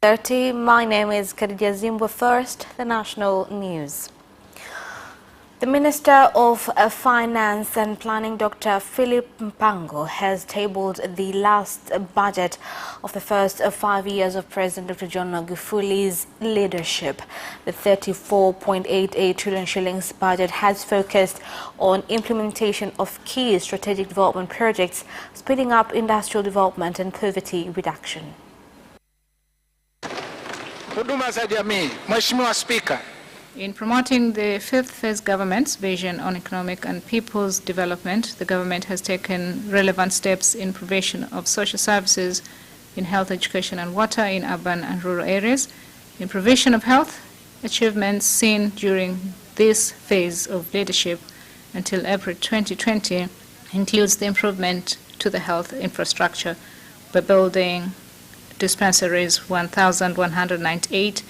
30. My name is Khadija Zimbwe. First, the national news. The Minister of Finance and Planning, Dr. Mpango, has tabled the last budget of the first 5 years of President Dr. John Magufuli's leadership. The 34.88 trillion shillings budget has focused on implementation of key strategic development projects, speeding up industrial development and poverty reduction. Huduma za jamii, Mheshimiwa Speaker. In promoting the fifth phase government's vision on economic and people's development, the government has taken relevant steps in provision of social services, in health, education and water in urban and rural areas. In provision of health, achievements seen during this phase of leadership until April 2020 includes the improvement to the health infrastructure by building dispensaries 1,198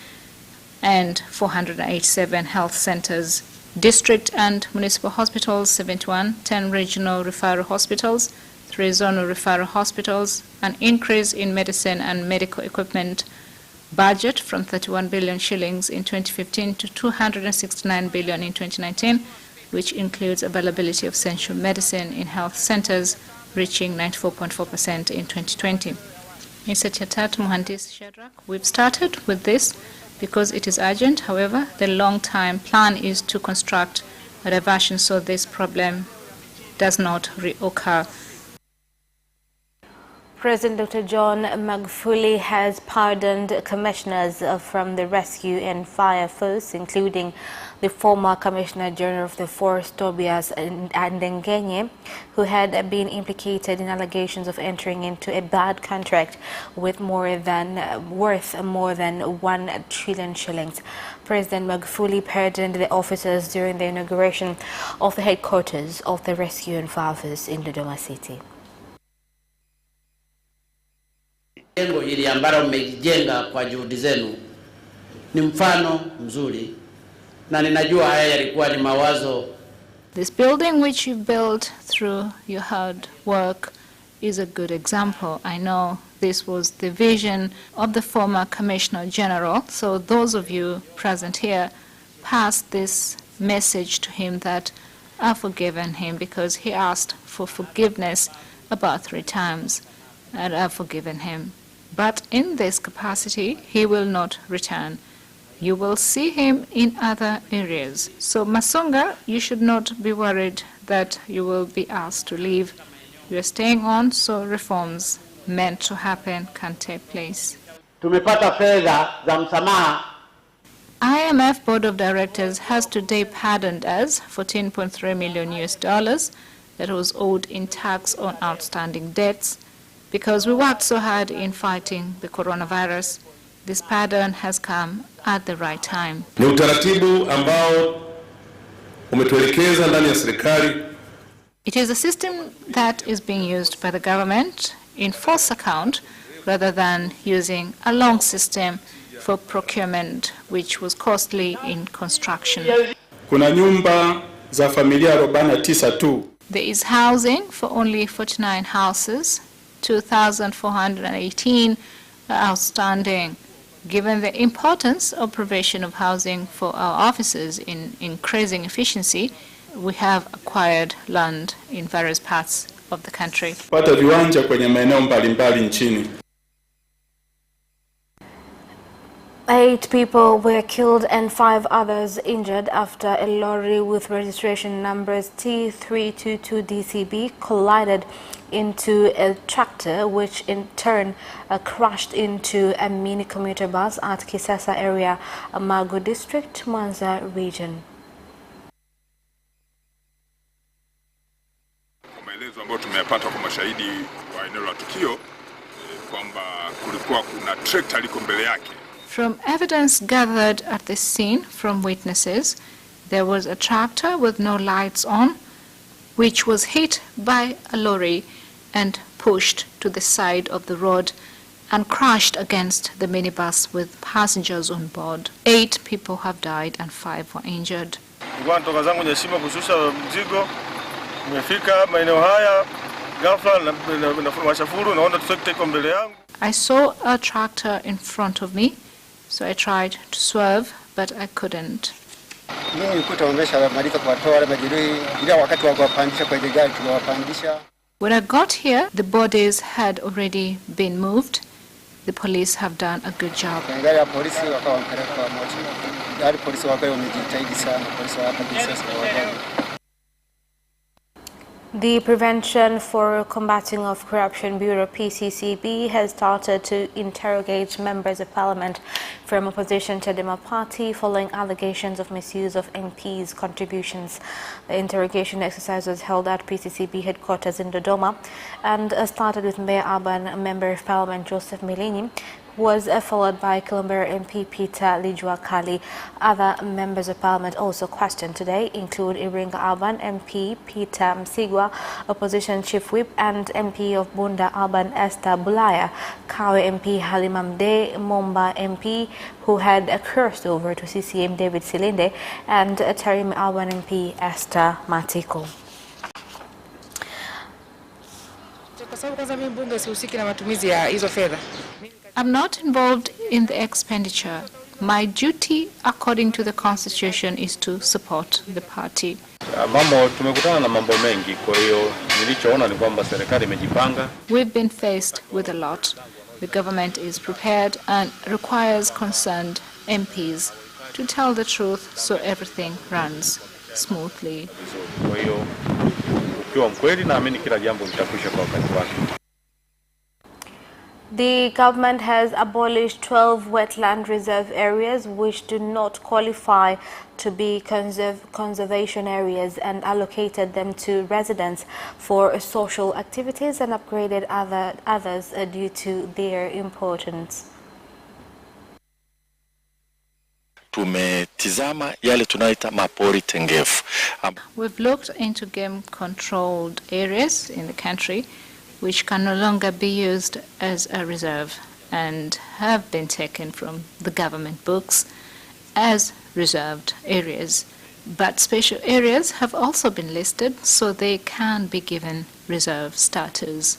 and 487 health centers, district and municipal hospitals 71, 10 regional referral hospitals, 3 zonal referral hospitals, an increase in medicine and medical equipment budget from 31 billion shillings in 2015 to 269 billion in 2019, which includes availability of essential medicine in health centers reaching 94.4% in 2020. Mr. Chatat Muhandis Shadrach, we've started with this because it is urgent. However, the long-term plan is to construct a diversion so this problem does not reoccur. President Dr. John Magufuli has pardoned commissioners from the rescue and fire force, including the former Commissioner General of the Force, Tobias Ndengenye, who had been implicated in allegations of entering into a bad contract with worth more than 1 trillion shillings. President Magufuli pardoned the officers during the inauguration of the headquarters of the rescue and fire force in Dodoma City. Jengo hili ambalo mmejenga kwa juhudi zenu ni mfano mzuri na ninajua haya yalikuwa ni mawazo. This building which you built through your hard work is a good example. I know this was the vision of the former Commissioner General, so those of you present here pass this message to him that I've forgiven him because he asked for forgiveness about 3 times and I've forgiven him. But in this capacity, he will not return. You will see him in other areas. So Masonga, you should not be worried that you will be asked to leave. You are staying on, so reforms meant to happen can take place. Tumepata fedha za msamaha. IMF Board of Directors has today pardoned us $14.3 million that was owed in tax on outstanding debts. Because we worked so hard in fighting the coronavirus, this pardon has come at the right time. Ni utaratibu ambao umetuelekeza ndani ya serikali. It is a system that is being used by the government in force account rather than using a long system for procurement which was costly in construction. Kuna nyumba za familia 49 tu. There is housing for only 49 houses. 2,418 outstanding. Given the importance of provision of housing for our officers in increasing efficiency, we have acquired land in various parts of the country. Pata viwanja kwenye maeneo mbalimbali nchini. 8 people were killed and 5 others injured after a lorry with registration numbers T322 DCB collided into a tractor, which in turn crashed into a mini commuter bus at Kisasa area, Magu district, Mwanza region. Maelezo ambayo tumeyapata kwa mashahidi wa eneo la tukio kwamba kulikuwa kuna tractor liko mbele yake. From evidence gathered at the scene from witnesses, there was a tractor with no lights on, which was hit by a lorry and pushed to the side of the road and crashed against the minibus with passengers on board. 8 people have died and 5 were injured. Nitoka zangu Nyashima kushusha mzigo, nimefika maeneo haya I saw a tractor in front of me, so I tried to swerve, but I couldn't. When I got here, the bodies had already been moved. The police have done a good job. The Prevention for Combating of Corruption Bureau (PCCB) has started to interrogate members of parliament from opposition Chadema party following allegations of misuse of MPs' contributions. The interrogation exercise was held at PCCB headquarters in Dodoma and started with Mayor Urban Member of Parliament Joseph Milinyi, was followed by Kilombero MP Peter Lijuakali. Other members of parliament also questioned today include Iringa Urban MP Peter Msigwa, opposition chief whip, and MP of Bunda Urban Esther Bulaya, Kawe MP Halima Mdee, Momba MP, who had crossed over to CCM David Silinde, and Tarime Urban MP Esther Matiko. I'm not involved in the expenditure. My duty, according to the Constitution, is to support the party. We've been faced with a lot. The government is prepared and requires concerned MPs to tell the truth so everything runs smoothly. The government has abolished 12 wetland reserve areas which do not qualify to be conservation areas and allocated them to residents for social activities and upgraded others due to their importance. Tumetizama yale tunaita mapori tengefu. We've looked into game-controlled areas in the country which can no longer be used as a reserve and have been taken from the government books as reserved areas. But special areas have also been listed so they can be given reserve status.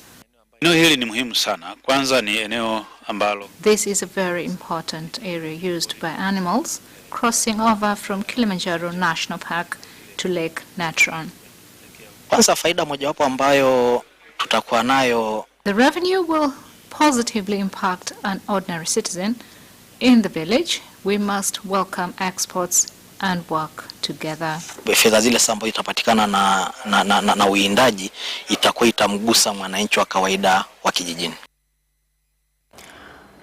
This is a very important area used by animals crossing over from Kilimanjaro National Park to Lake Natron. The revenue will positively impact an ordinary citizen. In the village, we must welcome exports and work together. Fedha zile ambazo itapatikana na uwindaji itakuwa itamgusa mwananchi wa kawaida wa kijijini.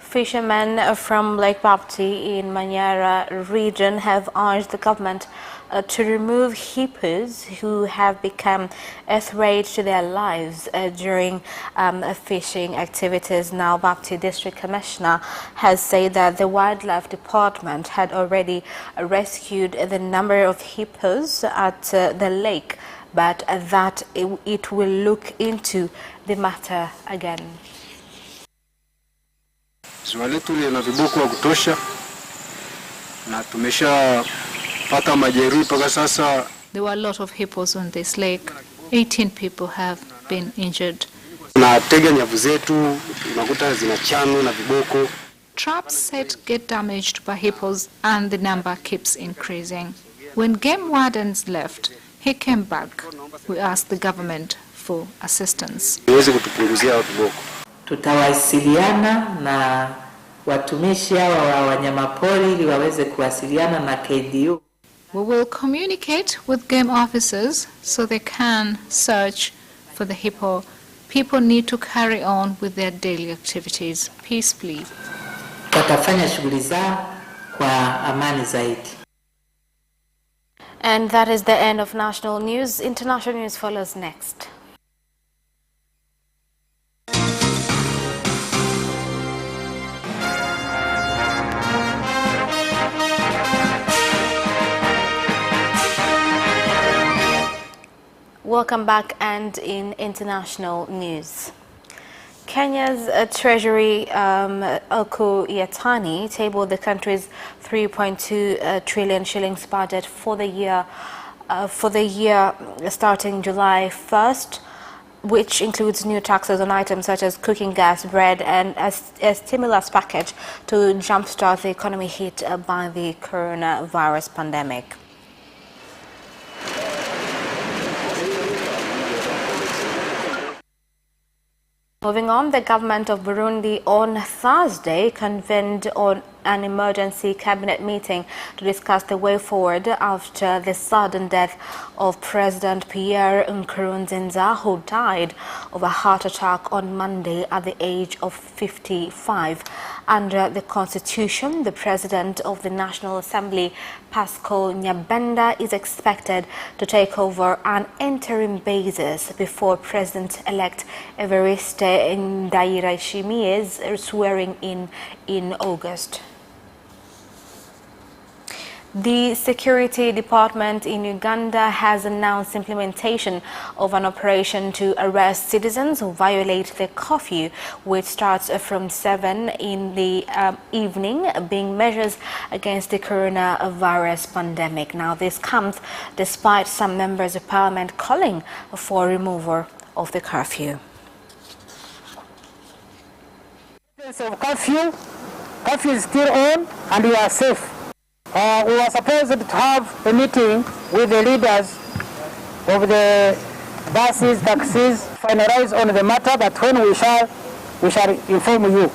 Fishermen from Lake Bapti in Manyara region have urged the government to remove hippos who have become a threat to their lives during fishing activities. Now, Bapti District Commissioner has said that the Wildlife Department had already rescued the number of hippos at the lake, but that it will look into the matter again. Ziwa letu lina viboko wa kutosha na tumeshapata majeruhi mpaka sasa. There were a lot of hippos on this lake. 18 people have been injured. Na tega nyavu zetu unakuta zinachanwa na viboko. Traps set get damaged by hippos and the number keeps increasing. When game wardens left, he came back. We asked the government for assistance. Iweze kutupunguzia viboko. Tutawasiliana na watumishi hawa wa wanyamapori ili waweze kuwasiliana na KDU. We will communicate with game officers so they can search for the hippo. People need to carry on with their daily activities peacefully. Watafanya shughuli zao kwa amani zaidi. And that is the end of national news. International news follows next. Welcome back, and in international news. Kenya's Treasury Oku Yatani tabled the country's 3.2 trillion shillings budget for the year starting July 1st, which includes new taxes on items such as cooking gas, bread, and a stimulus package to jumpstart the economy hit by the coronavirus pandemic. Moving on, the government of Burundi on Thursday convened on an emergency cabinet meeting to discuss the way forward after the sudden death of President Pierre Nkurunziza, who died of a heart attack on Monday at the age of 55. Under the Constitution, the President of the National Assembly, Pascal Nyabenda, is expected to take over on an interim basis before President-elect Evariste Ndayishimiye's swearing in August. The Security Department in Uganda has announced implementation of an operation to arrest citizens who violate the curfew, which starts from 7 in the evening, being measures against the coronavirus pandemic. Now, this comes despite some members of parliament calling for removal of the curfew. Curfew is still on and we are safe. We were supposed to have a meeting with the leaders of the buses, taxis, finalize on the matter, but when we shall inform you.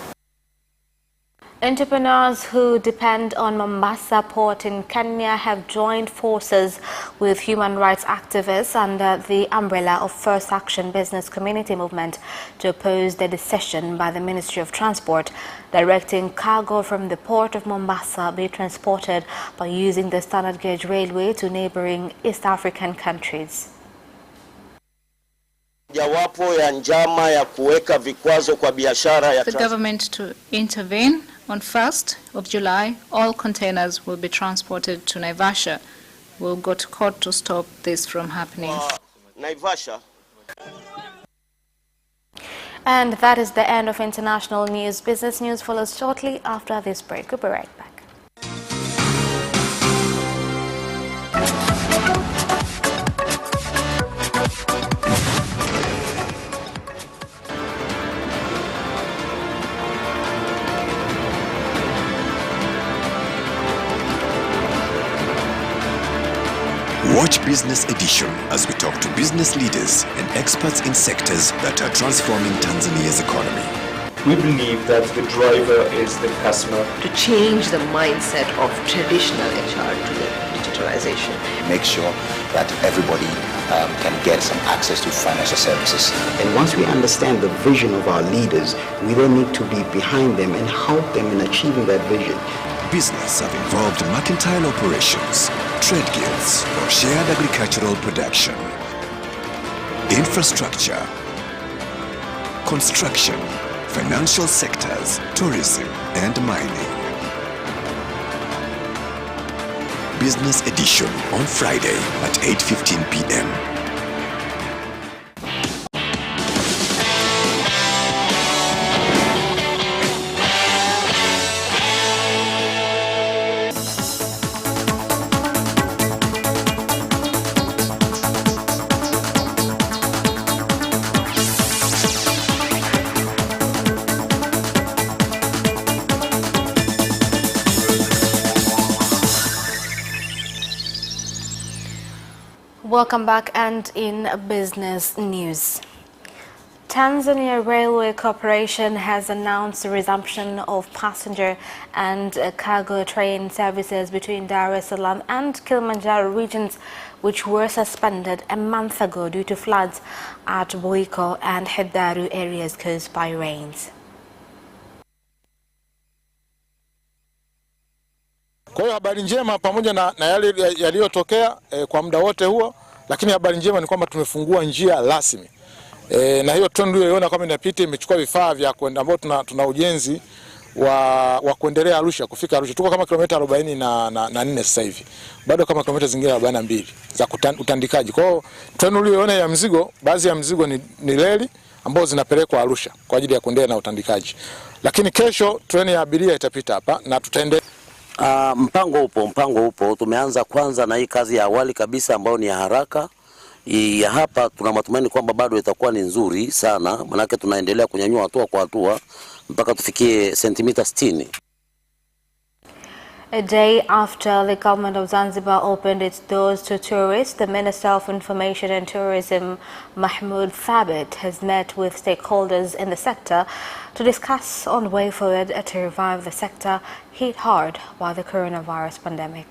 Entrepreneurs who depend on Mombasa port in Kenya have joined forces with human rights activists under the umbrella of First Action Business Community Movement to oppose the decision by the Ministry of Transport directing cargo from the port of Mombasa be transported by using the standard gauge railway to neighboring East African countries. The government to intervene. On 1st of July, all containers will be transported to Naivasha. We'll go to court to stop this from happening. Naivasha. And that is the end of international news. Business news follows shortly after this break. We'll be right back. Watch Business Edition as we talk to business leaders and experts in sectors that are transforming Tanzania's economy. We believe that the driver is the customer. To change the mindset of traditional HR to the digitalization. Make sure that everybody can get some access to financial services. And once we understand the vision of our leaders, we then need to be behind them and help them in achieving that vision. Business have involved mercantile operations, trade guilds, or shared agricultural production, infrastructure, construction, financial sectors, tourism, and mining. Business Edition on Friday at 8:15 p.m. Welcome back, and in business news. Tanzania Railway Corporation has announced the resumption of passenger and cargo train services between Dar es Salaam and Kilimanjaro regions, which were suspended a month ago due to floods at Boiko and Hedaru areas caused by rains. Kwa hiyo habari njema pamoja na yale yaliyotokea kwa muda wote huo, lakini habari njema ni kwamba tumefungua njia rasmi. Na hiyo trend uliyoona kama inapita imechukua vifaa vya kwenda, ambao tuna ujenzi wa kuendelea Arusha, kufika Arusha. Tuko kama kilomita 44 sasa hivi. Bado kama kilomita zingine 42 za utandikaji. Kwa hiyo trend uliyoona ya mzigo, baadhi ya mzigo ni reli ambazo zinapelekwa Arusha kwa ajili ya kuendelea na utandikaji. Lakini kesho treni ya abiria itapita hapa na tutaendelea. Mpango upo. Tumeanza kwanza na hii kazi ya awali kabisa ambayo ni ya haraka ya hapa tuna matumaini kwamba bado itakuwa ni nzuri sana, manake tunaendelea kunyanyua hatua kwa hatua mpaka tufikie sentimita 60. A day after the government of Zanzibar opened its doors to tourists, the Minister of Information and Tourism, Mahmoud Thabit, has met with stakeholders in the sector to discuss on the way forward to revive the sector hit hard by the coronavirus pandemic.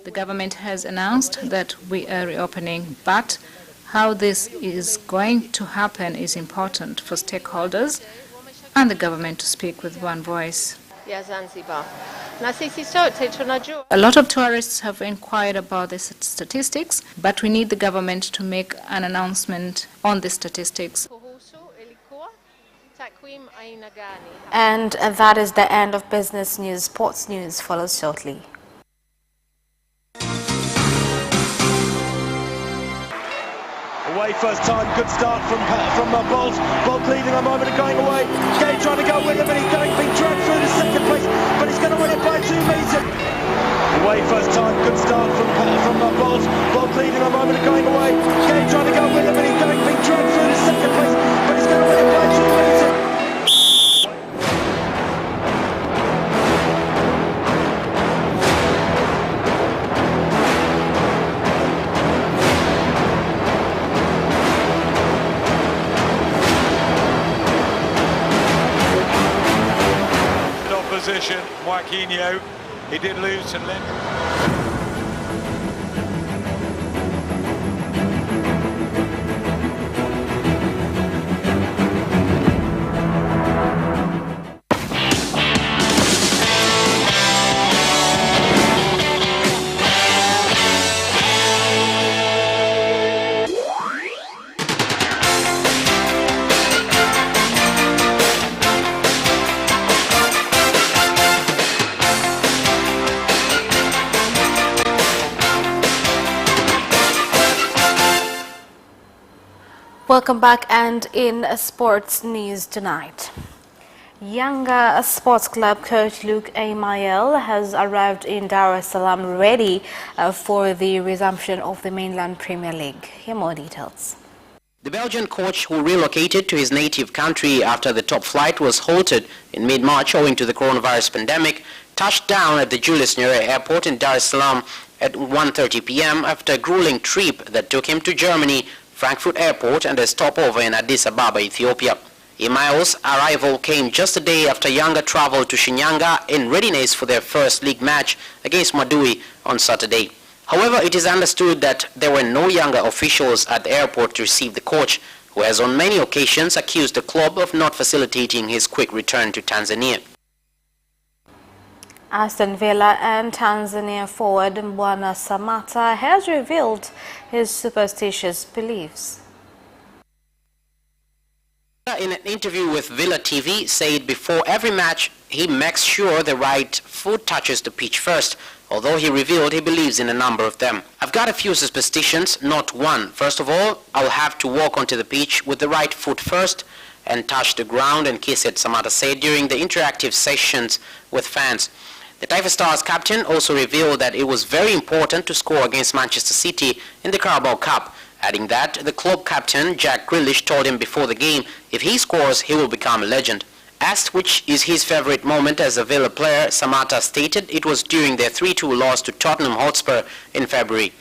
The government has announced that we are reopening, but how this is going to happen is important for stakeholders and the government to speak with one voice. A lot of tourists have inquired about the statistics, but we need the government to make an announcement on the statistics. And that is the end of business news. Sports news follows shortly. Away first time, good start from Bolt. Bolt leading a moment and going away. Gay trying to go with him, and he's being dragged through the second place, but he's going to win it by 2 meters. Away first time, good start from Bolt. Bolt leading a moment and going away. Gay trying to go with him, and he's being dragged through the second place, but he's going to win it by 2 meters. Opposition, Joaquinho, he did lose to Lynn. Welcome back, and in sports news tonight, Yanga Sports Club coach Luke Aymael has arrived in Dar es Salaam ready for the resumption of the mainland Premier League. Here are more details. The Belgian coach, who relocated to his native country after the top flight was halted in mid-March owing to the coronavirus pandemic, touched down at the Julius Nyerere Airport in Dar es Salaam at 1:30 p.m. after a grueling trip that took him to Germany, Frankfurt Airport, and a stopover in Addis Ababa, Ethiopia. Aymael's arrival came just a day after Yanga traveled to Shinyanga in readiness for their first league match against Madui on Saturday. However, it is understood that there were no Yanga officials at the airport to receive the coach, who has on many occasions accused the club of not facilitating his quick return to Tanzania. Aston Villa and Tanzania forward Mbwana Samata has revealed his superstitious beliefs. In an interview with Villa TV, said before every match he makes sure the right foot touches the pitch first, although he revealed he believes in a number of them. I've got a few superstitions, not one. First of all, I'll have to walk onto the pitch with the right foot first and touch the ground and kiss it, Samata said during the interactive sessions with fans. The Taifa Stars captain also revealed that it was very important to score against Manchester City in the Carabao Cup, adding that the club captain Jack Grealish told him before the game if he scores he will become a legend. Asked which is his favorite moment as a Villa player, Samata stated it was during their 3-2 loss to Tottenham Hotspur in February.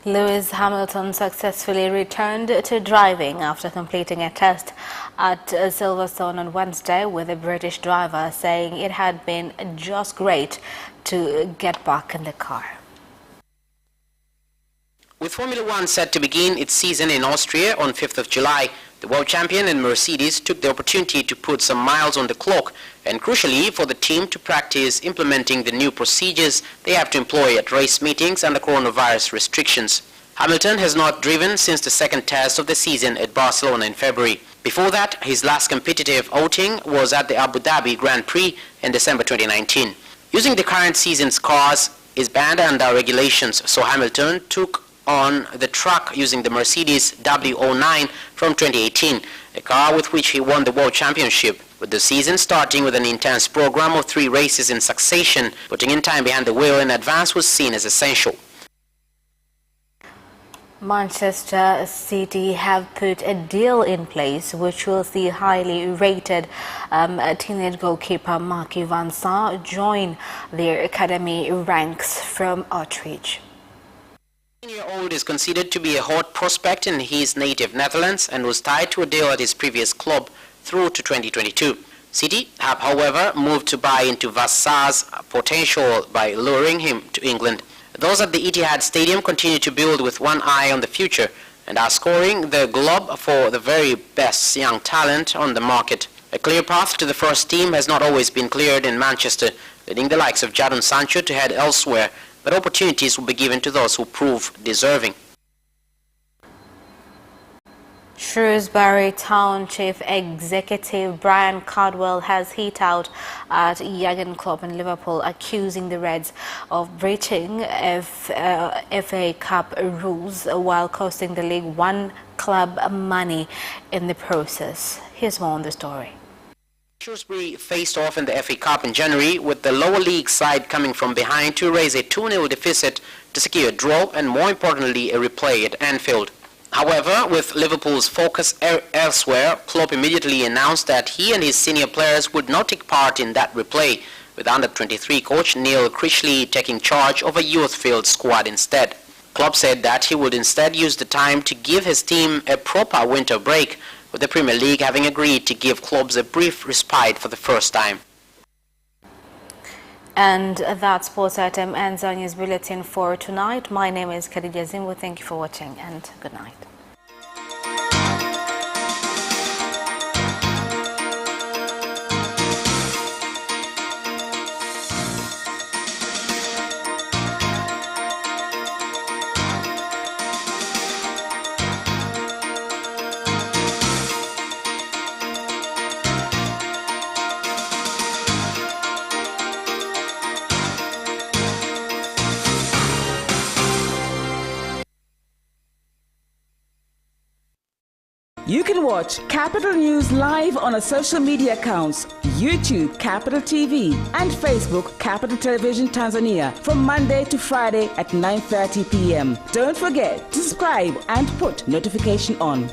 Lewis Hamilton successfully returned to driving after completing a test at Silverstone on Wednesday, with a British driver saying it had been just great to get back in the car. With Formula One set to begin its season in Austria on 5th of July, the world champion and Mercedes took the opportunity to put some miles on the clock and, crucially, for the team to practice implementing the new procedures they have to employ at race meetings under coronavirus restrictions. Hamilton has not driven since the second test of the season at Barcelona in February. Before that, his last competitive outing was at the Abu Dhabi Grand Prix in December 2019. Using the current season's cars is banned under regulations, so Hamilton took on the track using the Mercedes W09 from 2018, a car with which he won the World Championship, with the season starting with an intense program of 3 races in succession. Putting in time behind the wheel in advance was seen as essential. Manchester City have put a deal in place which will see highly rated teenage goalkeeper Marky van Sar join their academy ranks from Outreach. The 18-year-old is considered to be a hot prospect in his native Netherlands and was tied to a deal at his previous club through to 2022. City have, however, moved to buy into van Sar's potential by luring him to England. Those at the Etihad Stadium continue to build with one eye on the future and are scoring the globe for the very best young talent on the market. A clear path to the first team has not always been cleared in Manchester, leading the likes of Jadon Sancho to head elsewhere, but opportunities will be given to those who prove deserving. Shrewsbury Town Chief Executive Brian Cardwell has hit out at Jurgen Klopp in Liverpool, accusing the Reds of breaching FA Cup rules while costing the league one club money in the process. Here's more on the story. Shrewsbury faced off in the FA Cup in January, with the lower league side coming from behind to raise a 2-0 deficit to secure a draw and, more importantly, a replay at Anfield. However, with Liverpool's focus elsewhere, Klopp immediately announced that he and his senior players would not take part in that replay, with under-23 coach Neil Critchley taking charge of a youth-filled squad instead. Klopp said that he would instead use the time to give his team a proper winter break, with the Premier League having agreed to give clubs a brief respite for the first time. And that sports item ends our news bulletin for tonight. My name is Khadija Zimbo. Thank you for watching and good night. You can watch Capital News live on our social media accounts, YouTube Capital TV and Facebook Capital Television Tanzania from Monday to Friday at 9:30 p.m. Don't forget to subscribe and put notification on.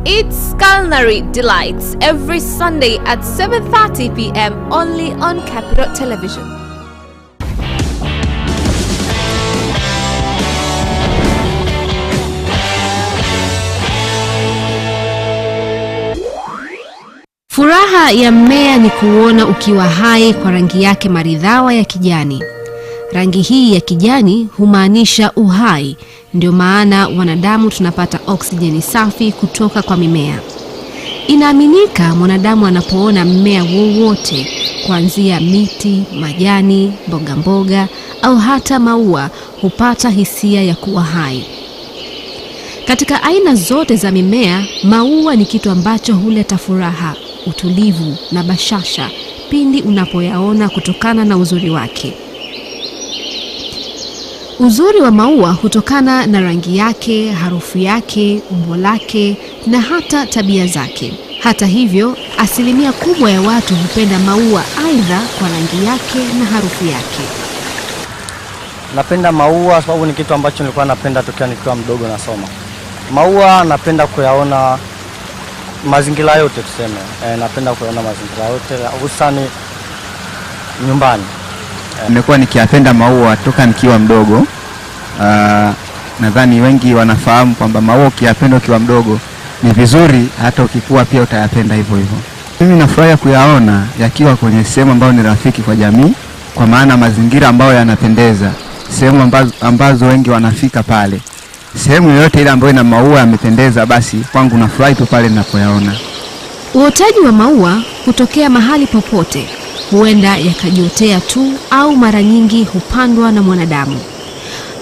It's Culinary Delights every Sunday at 7:30 p.m. only on Capital Television. Furaha ya mmea ni kuona ukiwa hai kwa rangi yake maridhawa ya kijani. Rangi hii ya kijani humaanisha uhai, ndio maana wanadamu tunapata oksijeni safi kutoka kwa mimea. Inaaminika mwanadamu anapoona mmea wowote, kuanzia miti, majani, mboga mboga au hata maua, hupata hisia ya kuwa hai. Katika aina zote za mimea, maua ni kitu ambacho huleta furaha, utulivu na bashasha pindi unapoyaona kutokana na uzuri wake. Uzuri wa maua hutokana na rangi yake, harufu yake, umbo lake na hata tabia zake. Hata hivyo, asilimia kubwa ya watu hupenda maua aidha kwa rangi yake na harufu yake. Napenda maua sababu ni kitu ambacho nilikuwa napenda tokea nikiwa mdogo nasoma. Maua napenda kuyaona mazingira yote tuseme. Napenda kuyaona mazingira yote hususani nyumbani. Nimekuwa nikiyapenda maua toka nikiwa mdogo. Nadhani wengi wanafahamu kwamba maua ukiyapenda ukiwa mdogo ni vizuri, hata ukikua pia utayapenda hivyo hivyo. Mimi nafurahia kuyaona yakiwa kwenye sehemu ambayo ni rafiki kwa jamii, kwa maana mazingira ambayo yanapendeza, sehemu ambazo wengi wanafika pale. Sehemu yoyote ile ambayo ina maua yamependeza, basi kwangu nafurahi tu pale ninapoyaona. Uotaji wa maua hutokea mahali popote, huenda yakajiotea tu au mara nyingi hupandwa na mwanadamu.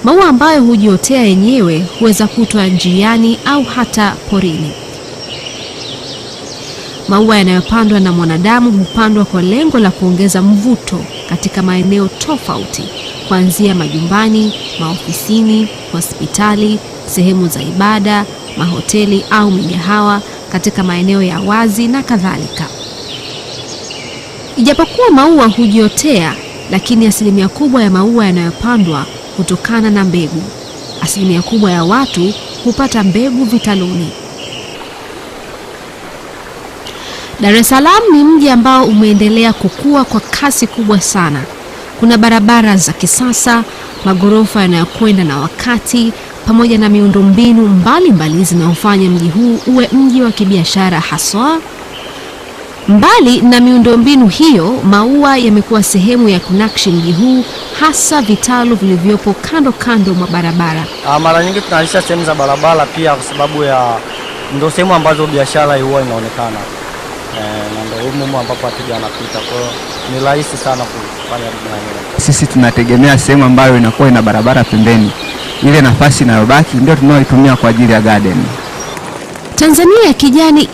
Maua ambayo hujiotea yenyewe huweza kutwa njiani au hata porini. Maua yanayopandwa na mwanadamu hupandwa kwa lengo la kuongeza mvuto katika maeneo tofauti, kuanzia majumbani, maofisini, hospitali, sehemu za ibada, mahoteli au migahawa, katika maeneo ya wazi na kadhalika. Ijapokuwa maua hujiotea, lakini asilimia kubwa ya maua yanayopandwa hutokana na mbegu. Asilimia kubwa ya watu hupata mbegu vitaluni. Dar es Salaam ni mji ambao umeendelea kukua kwa kasi kubwa sana. Kuna barabara za kisasa, magorofa yanayokwenda na wakati, pamoja na miundombinu mbalimbali zinazofanya mji huu uwe mji wa kibiashara haswa. Mbali na miundombinu hiyo, maua yamekuwa sehemu ya kunakshi mji huu, hasa vitalu vilivyopo kando kando mwa barabara. Mara nyingi tunaanzisha sehemu za barabara pia kwa sababu ya ndio sehemu ambazo biashara huwa inaonekana. Na ndio humo ambapo wateja wanapita, kwa hiyo ni rahisi sana kufanya biashara. Sisi tunategemea sehemu ambayo inakuwa ina barabara pembeni. Ile nafasi inayobaki ndio tunayoitumia kwa ajili ya garden. Tanzania ya kijani